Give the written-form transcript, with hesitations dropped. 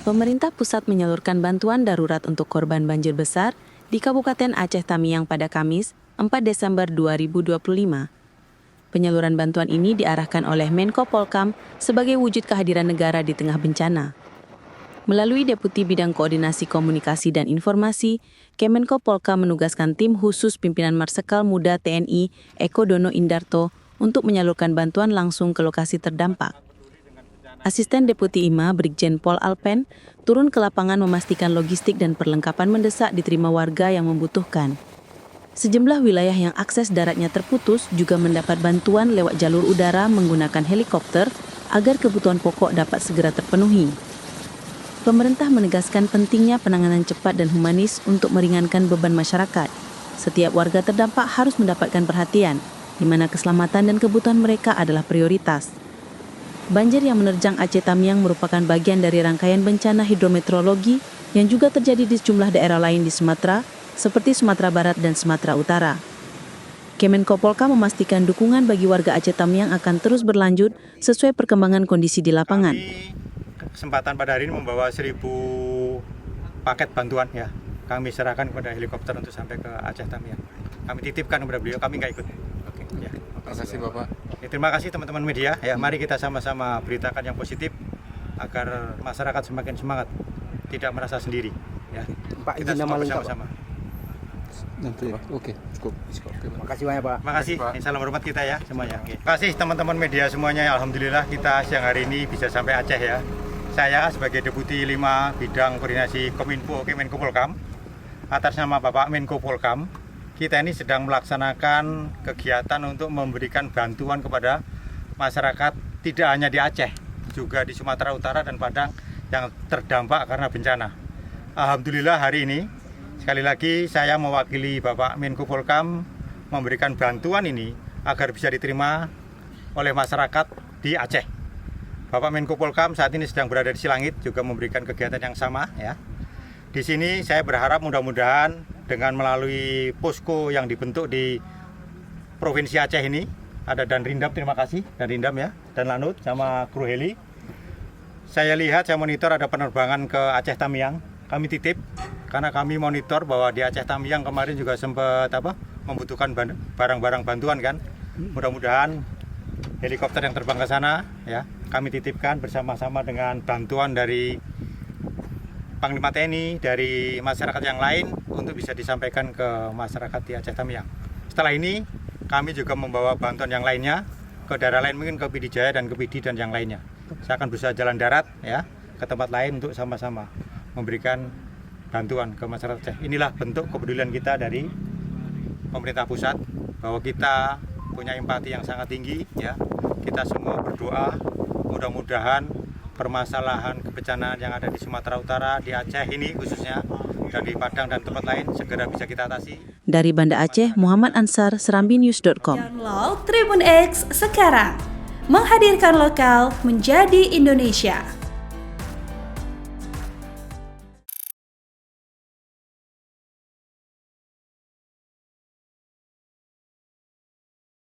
Pemerintah pusat menyalurkan bantuan darurat untuk korban banjir besar di Kabupaten Aceh Tamiang pada Kamis, 4 Desember 2025. Penyaluran bantuan ini diarahkan oleh Menko Polkam sebagai wujud kehadiran negara di tengah bencana. Melalui Deputi Bidang Koordinasi Komunikasi dan Informasi, Kemenko Polkam menugaskan tim khusus pimpinan Marsikal Muda TNI Eko Dono Indarto untuk menyalurkan bantuan langsung ke lokasi terdampak. Asisten Deputi IMA Brigjen Pol Alpen turun ke lapangan memastikan logistik dan perlengkapan mendesak diterima warga yang membutuhkan. Sejumlah wilayah yang akses daratnya terputus juga mendapat bantuan lewat jalur udara menggunakan helikopter agar kebutuhan pokok dapat segera terpenuhi. Pemerintah menegaskan pentingnya penanganan cepat dan humanis untuk meringankan beban masyarakat. Setiap warga terdampak harus mendapatkan perhatian, di mana keselamatan dan kebutuhan mereka adalah prioritas. Banjir yang menerjang Aceh Tamiang merupakan bagian dari rangkaian bencana hidrometeorologi yang juga terjadi di sejumlah daerah lain di Sumatera, seperti Sumatera Barat dan Sumatera Utara. Kemenko Polkam memastikan dukungan bagi warga Aceh Tamiang akan terus berlanjut sesuai perkembangan kondisi di lapangan. Kesempatan pada hari ini membawa 1.000 paket bantuan ya. Kami serahkan kepada helikopter untuk sampai ke Aceh Tamiang. Kami titipkan kepada beliau, kami nggak ikut. Oke, ya. Terima kasih Bapak. Ya, terima kasih teman-teman media. Ya, mari kita sama-sama beritakan yang positif agar masyarakat semakin semangat, tidak merasa sendiri. Ya. Pak, Kita izin semua nama lengkap, bersama-sama. Nanti ya. Oke, cukup. Terima kasih banyak Pak. Terima kasih. Pak. Salam hormat kita ya semuanya. Oke. Terima kasih teman-teman media semuanya. Alhamdulillah kita siang hari ini bisa sampai Aceh ya. Saya sebagai Deputi 5 Bidang Koordinasi Kominfo Kemenko Polkam, atas nama Bapak Menko Polkam, kita ini sedang melaksanakan kegiatan untuk memberikan bantuan kepada masyarakat tidak hanya di Aceh, juga di Sumatera Utara dan Padang yang terdampak karena bencana. Alhamdulillah hari ini, sekali lagi saya mewakili Bapak Menko Polkam memberikan bantuan ini agar bisa diterima oleh masyarakat di Aceh. Bapak Menko Polkam saat ini sedang berada di Silangit juga memberikan kegiatan yang sama ya. Di sini saya berharap mudah-mudahan dengan melalui posko yang dibentuk di Provinsi Aceh ini, ada Danrindam, terima kasih Danrindam ya, dan Lanut sama kru heli. Saya lihat, saya monitor ada penerbangan ke Aceh Tamiang. Kami titip karena kami monitor bahwa di Aceh Tamiang kemarin juga sempat membutuhkan barang-barang bantuan kan. Mudah-mudahan helikopter yang terbang ke sana ya, kami titipkan bersama-sama dengan bantuan dari Panglima TNI, dari masyarakat yang lain untuk bisa disampaikan ke masyarakat di Aceh Tamiang. Setelah ini kami juga membawa bantuan yang lainnya ke daerah lain, mungkin ke Pidi Jaya dan ke Pidi dan yang lainnya. Saya akan berusaha jalan darat ya ke tempat lain untuk sama-sama memberikan bantuan ke masyarakat Aceh. Inilah bentuk kepedulian kita dari pemerintah pusat bahwa kita punya empati yang sangat tinggi ya. Kita semua berdoa mudah-mudahan permasalahan kebencanaan yang ada di Sumatera Utara, di Aceh ini khususnya, dan di Padang dan tempat lain segera bisa kita atasi. Dari Banda Aceh, Muhammad Ansar, serambinews.com. Download Tribun X sekarang, menghadirkan lokal menjadi Indonesia.